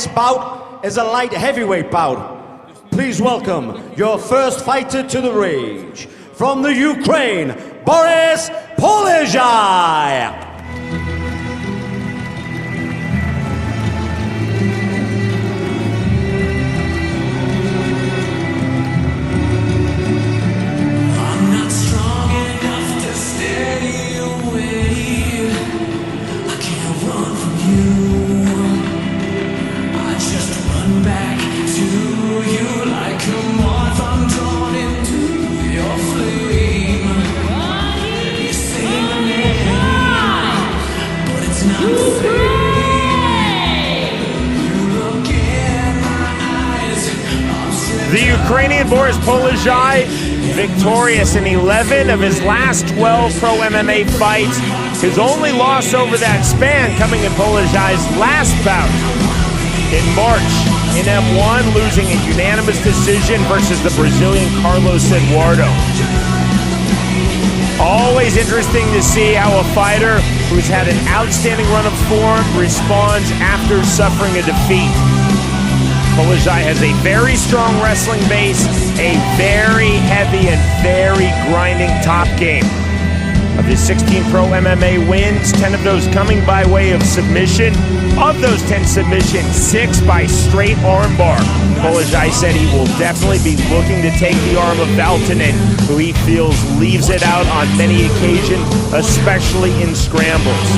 next bout is a light heavyweight bout. Please welcome your first fighter to the range. From the Ukraine, Boris Polezhay. The Ukrainian Boris Polezhay, victorious in 11 of his last 12 pro MMA fights. His only loss over that span coming in Polezhay's last bout in March in M1, losing a unanimous decision versus the Brazilian Carlos Eduardo. Always interesting to see how a fighter who's had an outstanding run of form responds after suffering a defeat. Polezhay has a very strong wrestling base, a very heavy and very grinding top game. Of his 16 pro MMA wins, 10 of those coming by way of submission. Of those 10 submissions, 6 by straight armbar. Polezhay said he will definitely be looking to take the arm of Valtonen, who he feels leaves it out on many occasions, especially in scrambles.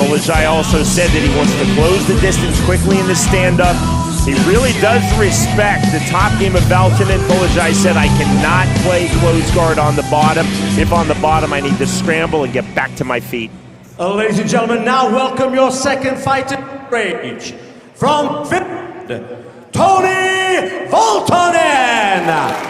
Polezhay also said that he wants to close the distance quickly in the stand-up. He really does respect the top game of Valtonen. Polezhay said, I cannot play close guard on the bottom. If on the bottom, I need to scramble and get back to my feet. Ladies and gentlemen, now welcome your second fighter to the range. From Finland, Toni Valtonen.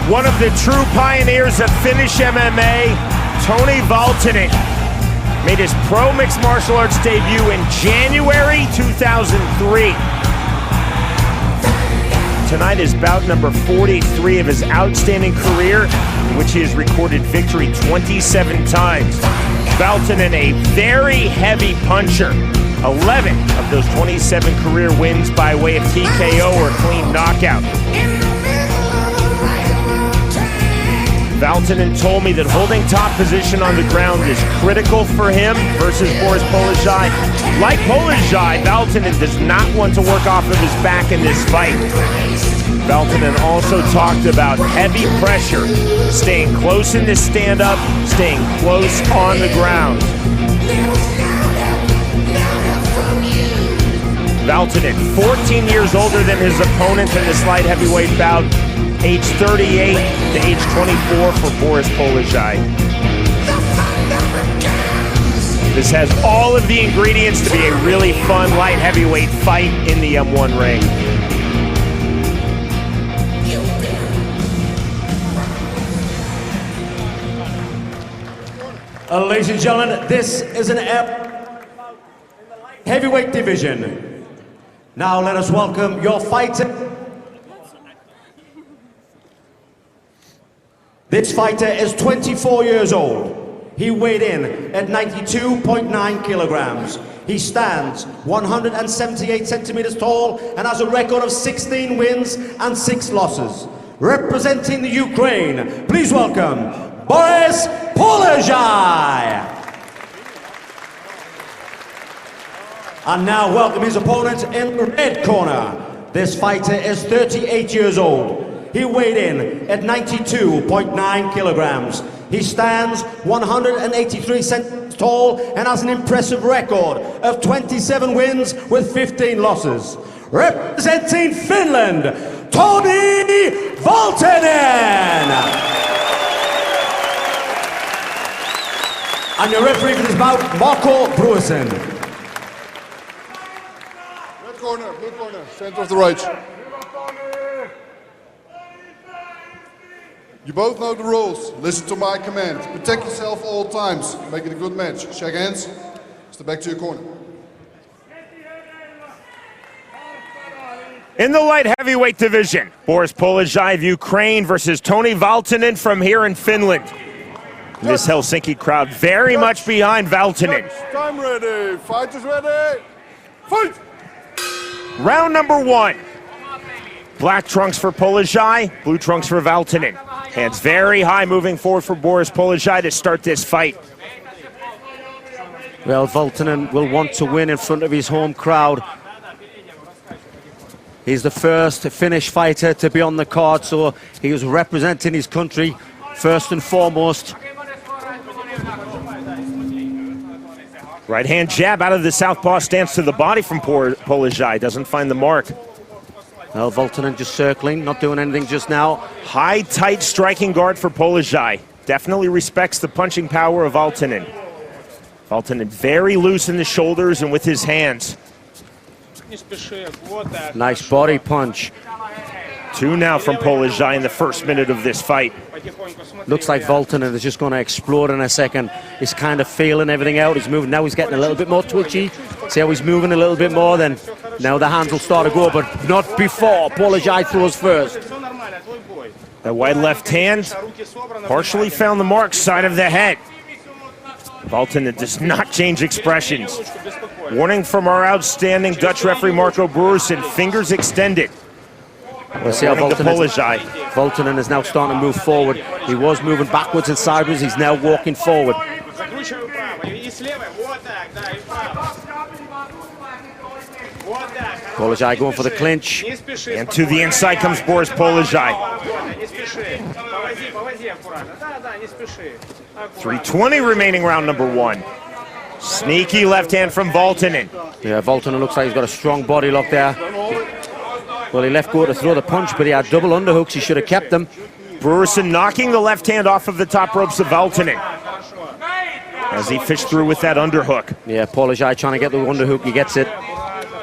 One of the true pioneers of Finnish MMA, Toni Valtonen, made his pro mixed martial arts debut in January 2003. Tonight is bout number 43 of his outstanding career, in which he has recorded victory 27 times. Valtonen, a very heavy puncher. 11 of those 27 career wins by way of TKO or clean knockout. Valtonen told me that holding top position on the ground is critical for him versus Boris Polezhay. Like Polezhay, Valtonen does not want to work off of his back in this fight. Valtonen also talked about heavy pressure, staying close in this stand-up, staying close on the ground. Valtonen, 14 years older than his opponent in this light heavyweight bout, age 38 to age 24 for Boris Polezhay. This has all of the ingredients to be a really fun light heavyweight fight in the M1 ring. Ladies and gentlemen, this is an heavyweight division. Now let us welcome your fighter. This fighter is 24 years old. He weighed in at 92.9 kilograms. He stands 178 centimeters tall and has a record of 16 wins and 6 losses. Representing the Ukraine, please welcome Boris Polezhay. And now welcome his opponent in the red corner. This fighter is 38 years old. He weighed in at 92.9 kilograms. He stands 183 centimeters tall and has an impressive record of 27 wins with 15 losses. Representing Finland, Toni And your referee for this bout, Marco Bruisen. Red corner, blue corner, center of the right. You both know the rules. Listen to my command. Protect yourself all times. Make it a good match. Shake hands. Step back to your corner. In the light heavyweight division, Boris Polezhay of Ukraine versus Toni Valtonen from here in Finland. This Helsinki crowd very much behind Valtonen. Time ready. Fighters ready. Fight! Round number one. Black trunks for Polezhay, blue trunks for Valtonen. Hands very high moving forward for Boris Polezhay to start this fight. Well, Valtonen will want to win in front of his home crowd. He's the first Finnish fighter to be on the card, so he was representing his country first and foremost. Right hand jab out of the southpaw stance to the body from Polezhay. Doesn't find the mark. Well, Valtonen just circling, not doing anything just now. High, tight striking guard for Polezhay. Definitely respects the punching power of Valtonen. Valtonen very loose in the shoulders and with his hands. Nice body punch. Two now from Polezhay in the first minute of this fight. Looks like Valtonen is just going to explode in a second. He's kind of feeling everything out. He's moving. Now he's getting a little bit more twitchy. See how he's moving a little bit more then. Now the hands will start to go, but not before. Polezhay throws first. The wide left hand partially found the mark, side of the head. Valtonen does not change expressions. Warning from our outstanding Dutch referee Marco Bruisen, fingers extended. We'll see how Valtonen is now starting to move forward. He was moving backwards and sideways. He's now walking forward. Polezhay going for the clinch. And to the inside comes Boris Polezhay. 3:20 remaining round number one. Sneaky left hand from Valtonen. Yeah, Valtonen looks like he's got a strong body lock there. Well, he left go to throw the punch, but he had double underhooks. He should have kept them. Bruisen knocking the left hand off of the top ropes of Valtonen as he fished through with that underhook. Yeah, Polezhay trying to get the underhook. He gets it.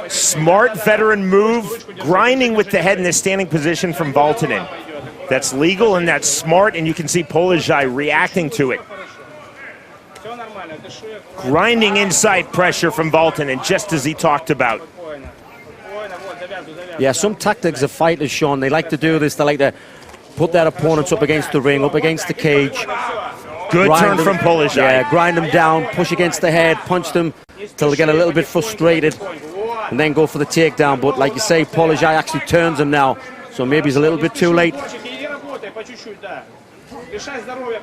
Smart veteran move, grinding with the head in the standing position from Valtonen. That's legal and that's smart, and you can see Polezhay reacting to it. Grinding inside pressure from Valtonen, just as he talked about. Yeah, some tactics of fighters, Sean, they like to do this. They like to put their opponents up against the ring, up against the cage. Good turn from Polezhay. Yeah, grind them down, push against the head, punch them till they get a little bit frustrated, and then go for the takedown. But like you say, Polezhay actually turns him now, so maybe he's a little bit too late.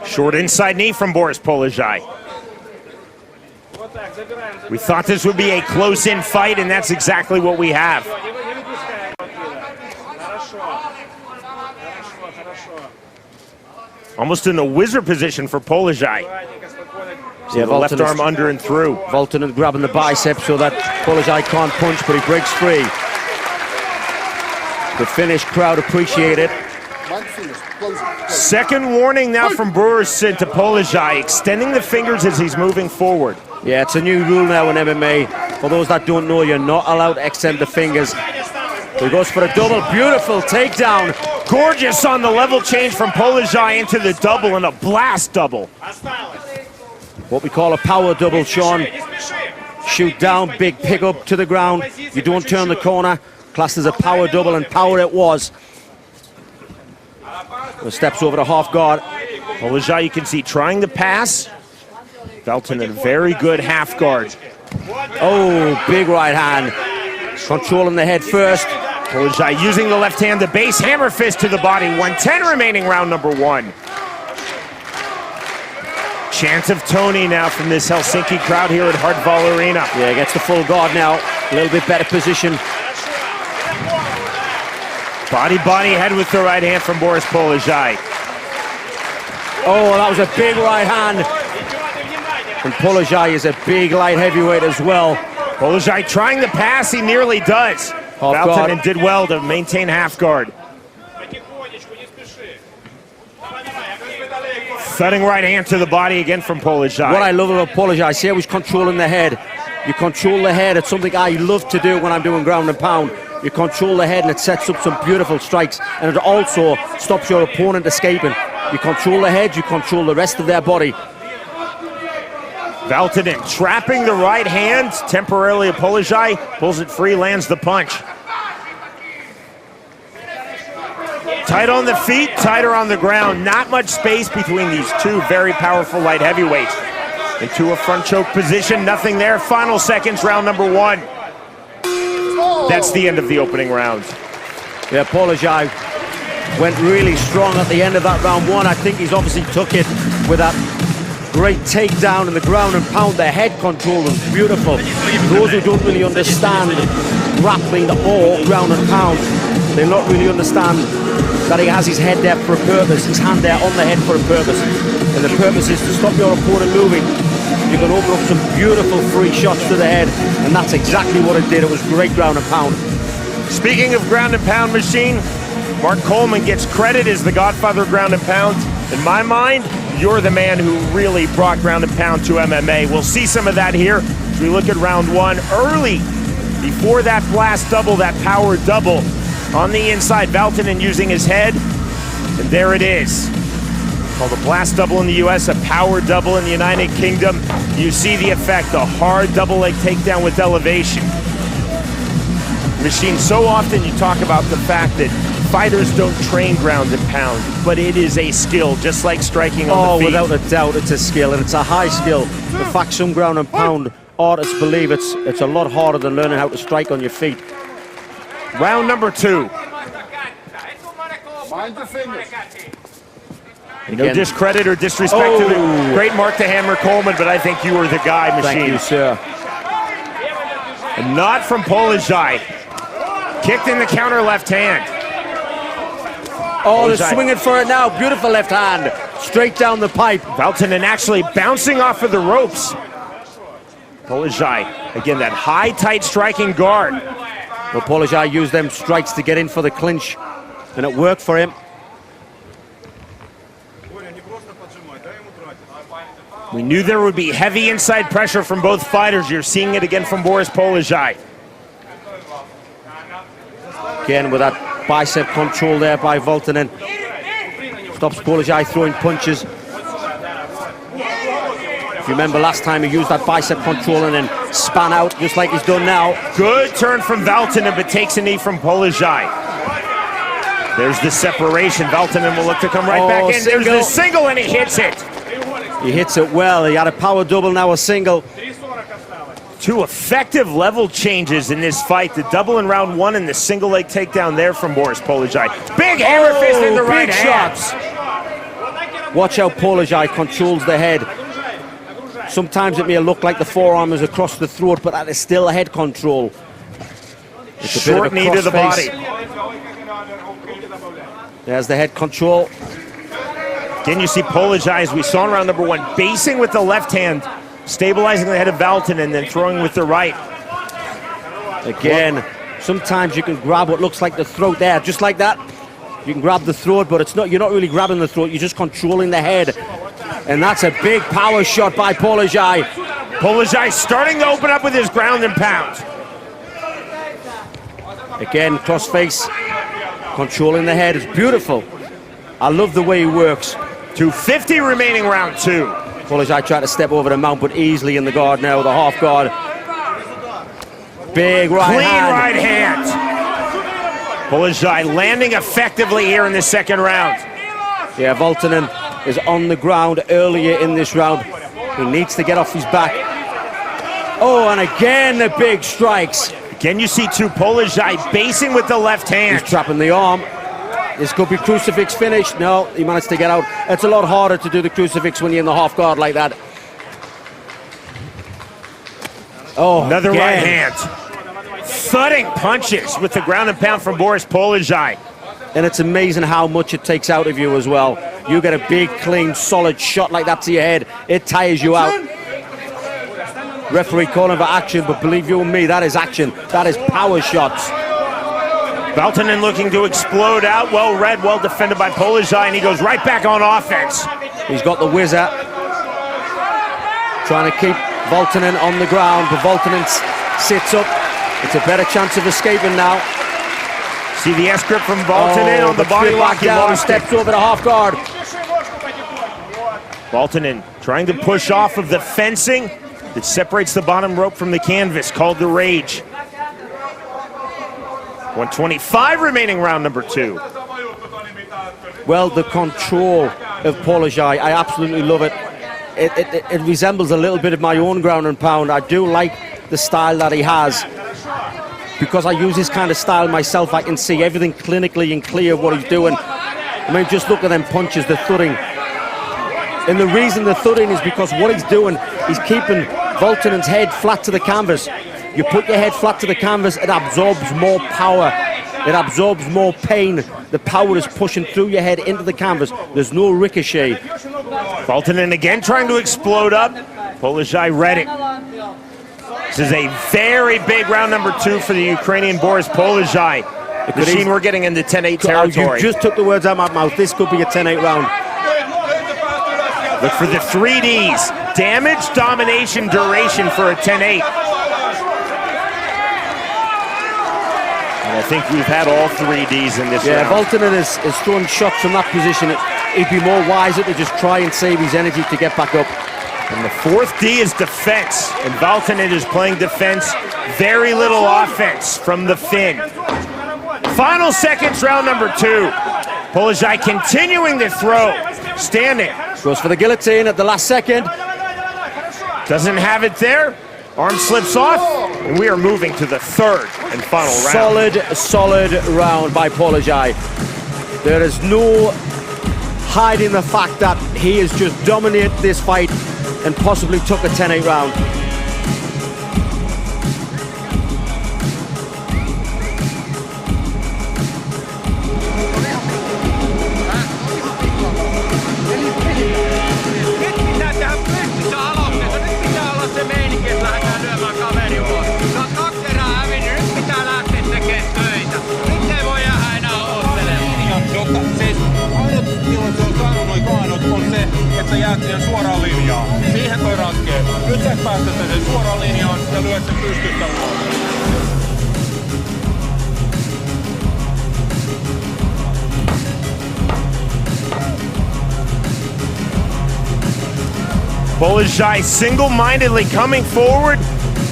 Short inside knee from Boris Polezhay. We thought this would be a close-in fight, and that's exactly what we have. Almost in a wizard position for Polezhay. Yeah, the left arm under and through. Valtonen grabbing the bicep so that Polezhay can't punch, but he breaks free. The Finnish crowd appreciate it. Second warning now from Bruisen to Polezhay, extending the fingers as he's moving forward. Yeah, it's a new rule now in MMA. For those that don't know, you're not allowed to extend the fingers. He goes for a double, beautiful takedown. Gorgeous on the level change from Polezhay into the double, and a blast double. What we call a power double, Sean. Shoot down, big pick up to the ground. You don't turn the corner. Classed as a power double, and power it was. The steps over the half guard. Polezhay, you can see, trying to pass. Valtonen, very good half guard. Oh, big right hand. Controlling the head first. Polezhay using the left hand, the base hammer fist to the body. 1:10 remaining round number one. Chant of Toni now from this Helsinki crowd here at Hartwall Arena. Yeah, gets the full guard now. A little bit better position. Body head with the right hand from Boris Polezhay. Oh, that was a big right hand. And Polezhay is a big light heavyweight as well. Polezhay trying to pass, he nearly does. Valtonen did well to maintain half guard. Thudding right hand to the body again from Polezhay. What I love about Polezhay, I see how he's controlling the head. You control the head. It's something I love to do when I'm doing ground and pound. You control the head and it sets up some beautiful strikes, and it also stops your opponent escaping. You control the head, you control the rest of their body. Valtonen trapping the right hand temporarily. Polezhay pulls it free, lands the punch. Tight on the feet, tighter on the ground. Not much space between these two very powerful light heavyweights. Into a front choke position, nothing there. Final seconds, round number 1. That's the end of the opening round. Yeah, Polezhay went really strong at the end of that round 1. I think he's obviously took it with that great takedown in the ground and pound. The head control was beautiful. Those who don't really understand grappling or ground and pound, they not really understand that he has his head there for a purpose, his hand there on the head for a purpose. And the purpose is to stop your opponent moving. You can open up some beautiful free shots to the head, and that's exactly what it did. It was great ground and pound. Speaking of ground and pound machine, Mark Coleman gets credit as the godfather of ground and pound. In my mind, you're the man who really brought ground and pound to MMA. We'll see some of that here as we look at round 1. Early, before that blast double, that power double, on the inside, Valtonen using his head, and there it is. Called a blast double in the US, a power double in the United Kingdom. You see the effect, a hard double leg takedown with elevation. Machine, so often you talk about the fact that fighters don't train ground and pound, but it is a skill, just like striking on the feet. Without a doubt, it's a skill, and it's a high skill. The fact some ground and pound artists believe it's a lot harder than learning how to strike on your feet. Round number 2. Mind your fingers. No discredit or disrespect to the great Mark the Hammer Coleman, but I think you were the guy, Machine. Thank you, sir. And not from Polezhay. Kicked in the counter left hand. Oh, they're swinging for it now. Beautiful left hand. Straight down the pipe. Valtonen actually bouncing off of the ropes. Polezhay, again, that high, tight striking guard. Well, Polezhay used them strikes to get in for the clinch, and it worked for him. We knew there would be heavy inside pressure from both fighters. You're seeing it again from Boris Polezhay. Again, with that bicep control there by Valtonen. Stops Polezhay throwing punches. If you remember last time, he used that bicep control and then span out, just like he's done now. Good turn from Valtonen, but takes a knee from Polezhay. There's the separation. Valtonen will look to come right back in. Single. There's the single, and he hits it. He hits it well. He had a power double, now a single. 2 effective level changes in this fight. The double in round 1 and the single leg takedown there from Boris Polezhay. Big hammer fist in the right hand. Shots. Watch how Polezhay controls the head. Sometimes it may look like the forearm is across the throat, but that is still a head control. It's a short knee to the body. There's the head control. Again, you see Polezhay, as we saw in round number 1, basing with the left hand, stabilizing the head of Valtonen, and then throwing with the right. Again, sometimes you can grab what looks like the throat there, just like that. You can grab the throat, but it's not. You're not really grabbing the throat. You're just controlling the head, and that's a big power shot by Polezhay. Polezhay starting to open up with his ground and pound. Again, cross face, controlling the head. It's beautiful. I love the way he works. 2:50 remaining round 2. Polezhay tried to step over the mount, but easily in the guard now, the half guard. Big right Clean hand. right hand. Polezhay landing effectively here in the second round. Yeah, Valtonen is on the ground earlier in this round. He needs to get off his back. Oh, and again the big strikes. Again, you see Polezhay basing with the left hand. He's trapping the arm. This could be crucifix finish. No, he managed to get out. It's a lot harder to do the crucifix when you're in the half guard like that. Oh, another again. right hand. Thudding punches with the ground and pound from Boris Polezhay. And it's amazing how much it takes out of you as well. You get a big, clean, solid shot like that to your head. It tires you out. Referee calling for action, but believe you me, that is action. That is power shots. Valtonen looking to explode out. Well read, well defended by Polezhay, and he goes right back on offense. He's got the whizzer. Trying to keep Valtonen on the ground, but Valtonen sits up. It's a better chance of escaping now. See the S-grip from Valtonen on the body lock. He down, lost steps over the half guard. Valtonen trying to push off of the fencing that separates the bottom rope from the canvas, called the Rage. 125 remaining, round number 2. Well, the control of Polezhay, I absolutely love it. It resembles a little bit of my own ground and pound. I do like the style that he has. Because I use this kind of style myself, I can see everything clinically and clear what he's doing. I mean, just look at them punches, the thudding. And the reason the thudding is because what he's doing, he's keeping Valtonen's head flat to the canvas. You put your head flat to the canvas, it absorbs more power. It absorbs more pain. The power is pushing through your head into the canvas. There's no ricochet. Valtonen again trying to explode up. Polezhay read it. This is a very big round number 2 for the Ukrainian Boris Polezhay. Machine, we're getting into 10-8 territory. You just took the words out of my mouth. This could be a 10-8 round. Look for the 3Ds. Damage, domination, duration for a 10-8. And I think we've had all 3Ds in this round. Yeah, Valtonen is throwing shots from that position. He'd be more wiser to just try and save his energy to get back up. And the 4th D is defense, and Valtonen is playing defense. Very little offense from the Finn. Final seconds, round number 2. Polezhay continuing to throw, standing. Goes for the guillotine at the last second. Doesn't have it there. Arm slips off, and we are moving to the 3rd and final round. Solid round by Polezhay. There is no hiding the fact that he has just dominated this fight and possibly took a 10-8 round. Että jäät siihen suoraan linjaan. Siihen toi ratkee. Nyt sä päästät sen suoraan linjaan ja lyöt sen pystystä ulos. Polezhay single-mindedly coming forward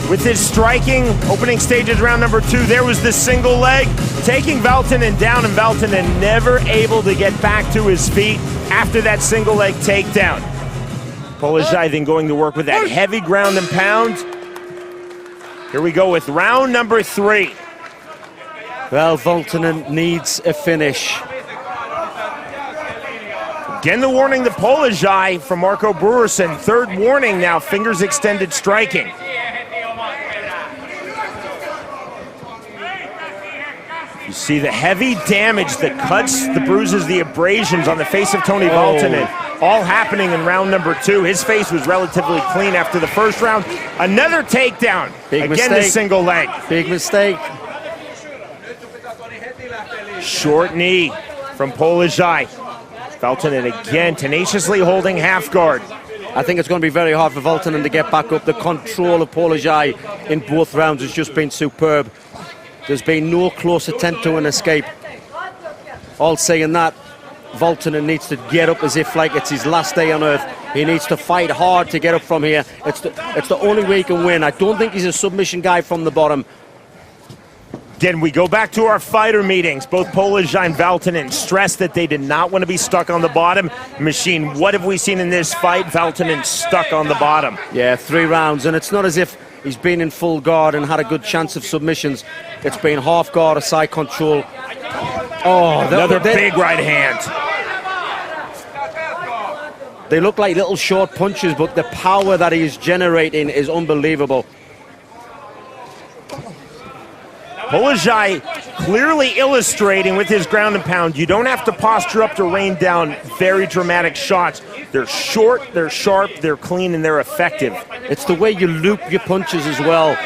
with his striking. Opening stages, round number 2. There was the single leg, taking Valtonen down, and Valtonen never able to get back to his feet after that single leg takedown. Polezhay then going to work with that heavy ground and pound. Here we go with round number 3. Well, Valtonen needs a finish. Again, the warning to Polezhay from Marco Brewerson. 3rd warning now, fingers extended striking. You see the heavy damage, the cuts, the bruises, the abrasions on the face of Toni Valtonen, all happening in round number 2. His face was relatively clean after the 1st round. Another takedown. Big Again, mistake. the single leg. Big mistake. Short knee from Polezhay. Valtonen again tenaciously holding half guard. I think it's going to be very hard for Valtonen to get back up. The control of Polezhay in both rounds has just been superb. There's been no close attempt to an escape. All saying that, Valtonen needs to get up as if like it's his last day on earth. He needs to fight hard to get up from here. It's the only way he can win. I don't think he's a submission guy from the bottom. Again, we go back to our fighter meetings. Both Polezhay and Valtonen stressed that they did not want to be stuck on the bottom. Machine, what have we seen in this fight? Valtonen stuck on the bottom. Yeah, 3 rounds, and it's not as if he's been in full guard and had a good chance of submissions. It's been half guard, a side control. Oh, another big right hand. They look like little short punches, but the power that he is generating is unbelievable. Polezhay clearly illustrating with his ground and pound, you don't have to posture up to rain down very dramatic shots. They're short, they're sharp, they're clean, and they're effective. It's the way you loop your punches as well.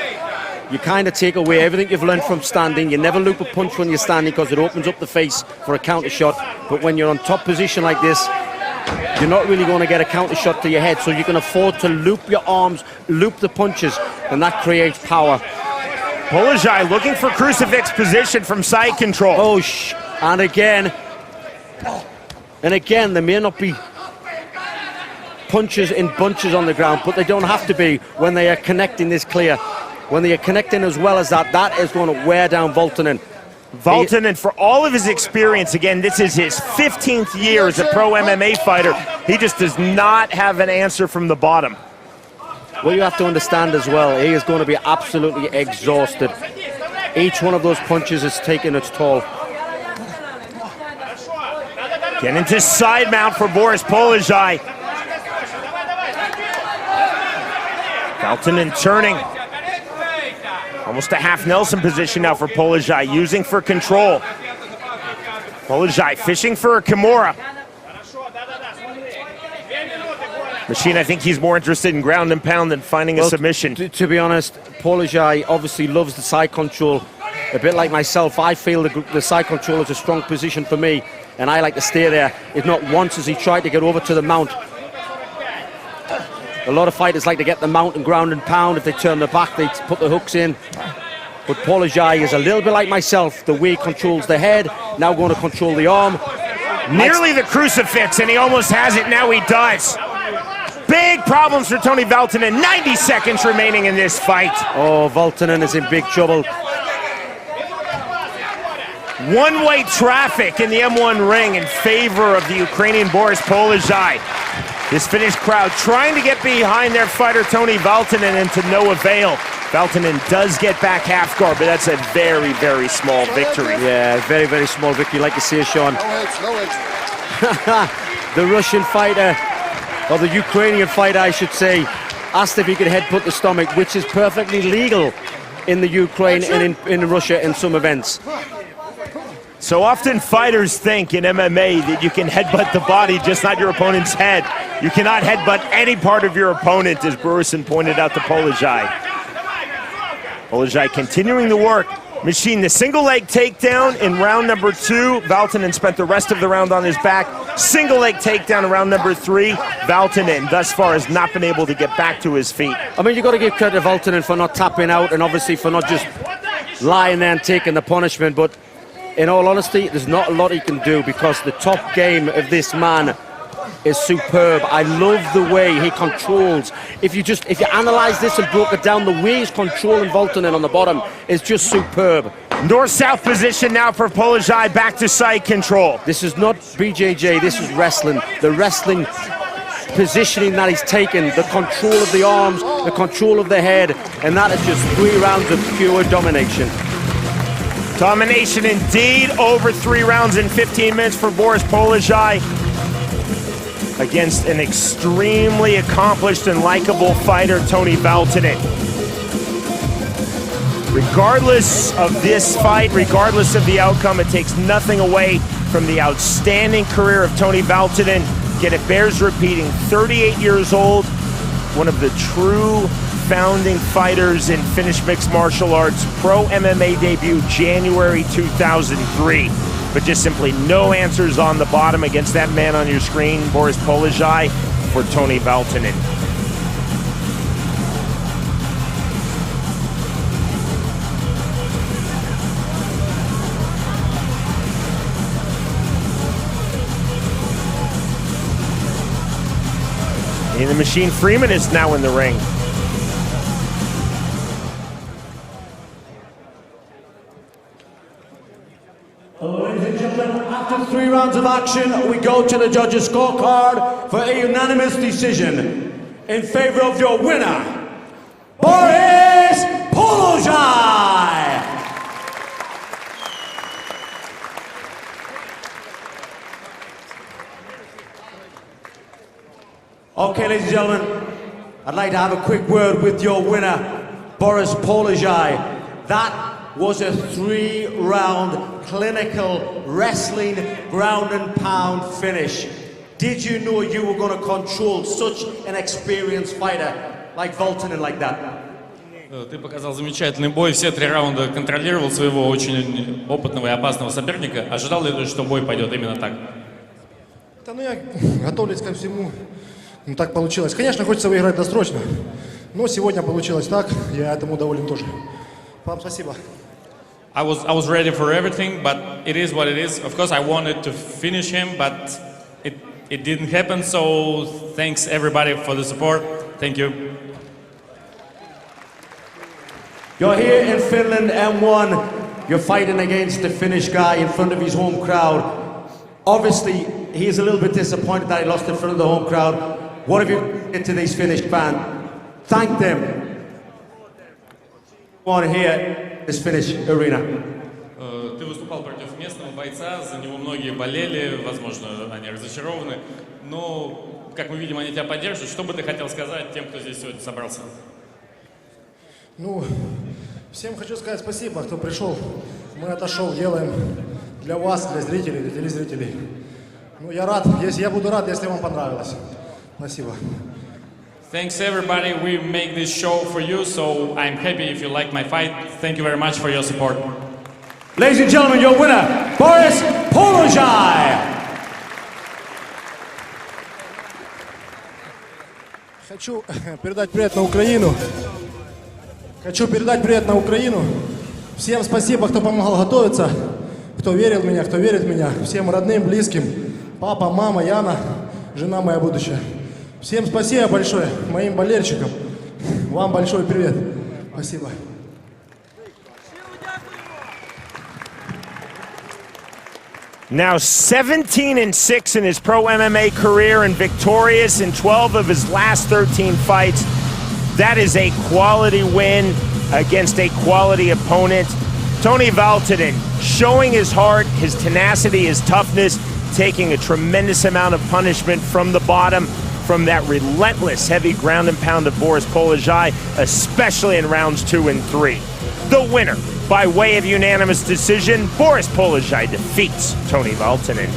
you kind of take away everything you've learned from standing. You never loop a punch when you're standing because it opens up the face for a counter shot. But when you're on top position like this, you're not really going to get a counter shot to your head. So you can afford to loop your arms, loop the punches, and that creates power. Polezhay looking for crucifix position from side control. Oh, and again, there may not be punches in bunches on the ground, but they don't have to be when they are connecting this clear. When they are connecting as well as that, that is going to wear down Valtonen. Valtonen, for all of his experience, again, this is his 15th year as a pro MMA fighter. He just does not have an answer from the bottom. Well, you have to understand as well, he is going to be absolutely exhausted. Each one of those punches is taking its toll. Getting into side mount for Boris Polezhay. Valtonen turning. Almost a half Nelson position now for Polezhay, using for control. Polezhay fishing for a Kimura. Machine, I think he's more interested in ground and pound than finding a submission. To be honest, Polezhay obviously loves the side control. A bit like myself, I feel the side control is a strong position for me, and I like to stay there. If not once has he tried to get over to the mount. A lot of fighters like to get the mount and ground and pound. If they turn their back, they put the hooks in. But Polezhay is a little bit like myself. The way he controls the head, now going to control the arm. Nearly the crucifix, and he almost has it. Now he does. Big problems for Toni Valtonen. 90 seconds remaining in this fight. Oh, Valtonen is in big trouble. One-way traffic in the M1 ring in favor of the Ukrainian Boris Polezhay. This Finnish crowd trying to get behind their fighter Toni Valtonen, and to no avail. Valtonen does get back half guard, but that's a very, very small victory. Yeah, very, very small victory, like you say, Sean. No hits. The Russian fighter, or the Ukrainian fighter, I should say, asked if he could headbutt the stomach, which is perfectly legal in the Ukraine and in Russia in some events. So often fighters think in MMA that you can headbutt the body, just not your opponent's head. You cannot headbutt any part of your opponent, as Burson pointed out to Polezhay. Polezhay continuing the work. Machine the single leg takedown in round number 2. Valtonen spent the rest of the round on his back. Single leg takedown in round number 3. Valtonen thus far has not been able to get back to his feet. I mean, you've got to give credit to Valtonen for not tapping out, and obviously for not just lying there and taking the punishment, but in all honesty, there's not a lot he can do because the top game of this man is superb. I love the way he controls. If you analyze this and broke it down, the way he's controlling Valtonen on the bottom is just superb. North-south position now for Polezhay, back to side control. This is not BJJ, this is wrestling. The wrestling positioning that he's taken, the control of the arms, the control of the head, and that is just 3 rounds of pure domination. Domination indeed, over 3 rounds and 15 minutes for Boris Polezhay against an extremely accomplished and likable fighter, Toni Valtonen. Regardless of this fight, regardless of the outcome, it takes nothing away from the outstanding career of Toni Valtonen. Again, it bears repeating, 38 years old, one of the true founding fighters in Finnish mixed martial arts, pro MMA debut January 2003. But just simply no answers on the bottom against that man on your screen, Boris Polezhay, for Toni Valtonen. And the Machine Freeman is now in the ring. Ladies and gentlemen, after 3 rounds of action, we go to the judges' scorecard for a unanimous decision in favor of your winner, Boris Polezhay. Okay, ladies and gentlemen, I'd like to have a quick word with your winner, Boris Polezhay. That was a 3-round clinical wrestling ground and pound finish. Did you know you were going to control such an experienced fighter like Valtonen like that? Ты показал замечательный бой, все 3 раунда контролировал своего очень опытного и опасного соперника. Ожидал ли ты, что бой пойдет именно так? Да, ну я готовлюсь ко всему. Ну так получилось. Конечно, хочется выиграть досрочно, но сегодня получилось так, я этому доволен тоже. Вам спасибо. I was ready for everything, but it is what it is. Of course, I wanted to finish him, but it didn't happen. So thanks everybody for the support. Thank you. You're here in Finland, M1. You're fighting against the Finnish guy in front of his home crowd. Obviously, he is a little bit disappointed that he lost in front of the home crowd. What have you said to these Finnish fans? Thank them. On here, this Finnish arena. Ты выступал против местного бойца, за него многие болели, возможно, они разочарованы. Но, как мы видим, они тебя поддерживают. Что бы ты хотел сказать тем, кто здесь сегодня собрался? Ну, всем хочу сказать спасибо, кто пришел. Мы это шоу делаем для вас, для зрителей, для телезрителей. Ну, я рад, я буду рад, если вам понравилось. Спасибо. Thanks everybody, we make this show for you, so I'm happy if you like my fight. Thank you very much for your support. Ladies and gentlemen, your winner, Boris Polezhay. Хочу передать привет на Украину. Хочу передать привет на Украину. Всем спасибо, кто помогал готовиться, кто верил в меня, кто верит в меня. Всем родным, близким, папа, мама, Яна, жена моя будущая. Всем спасибо большое, моим болельщикам. Вам большой привет. Спасибо. Now 17-6 in his pro MMA career and victorious in 12 of his last 13 fights. That is a quality win against a quality opponent. Toni Valtonen showing his heart, his tenacity, his toughness, taking a tremendous amount of punishment from the bottom, from that relentless heavy ground and pound of Boris Polezhay, especially in rounds 2 and 3. The winner, by way of unanimous decision, Boris Polezhay defeats Toni Valtonen.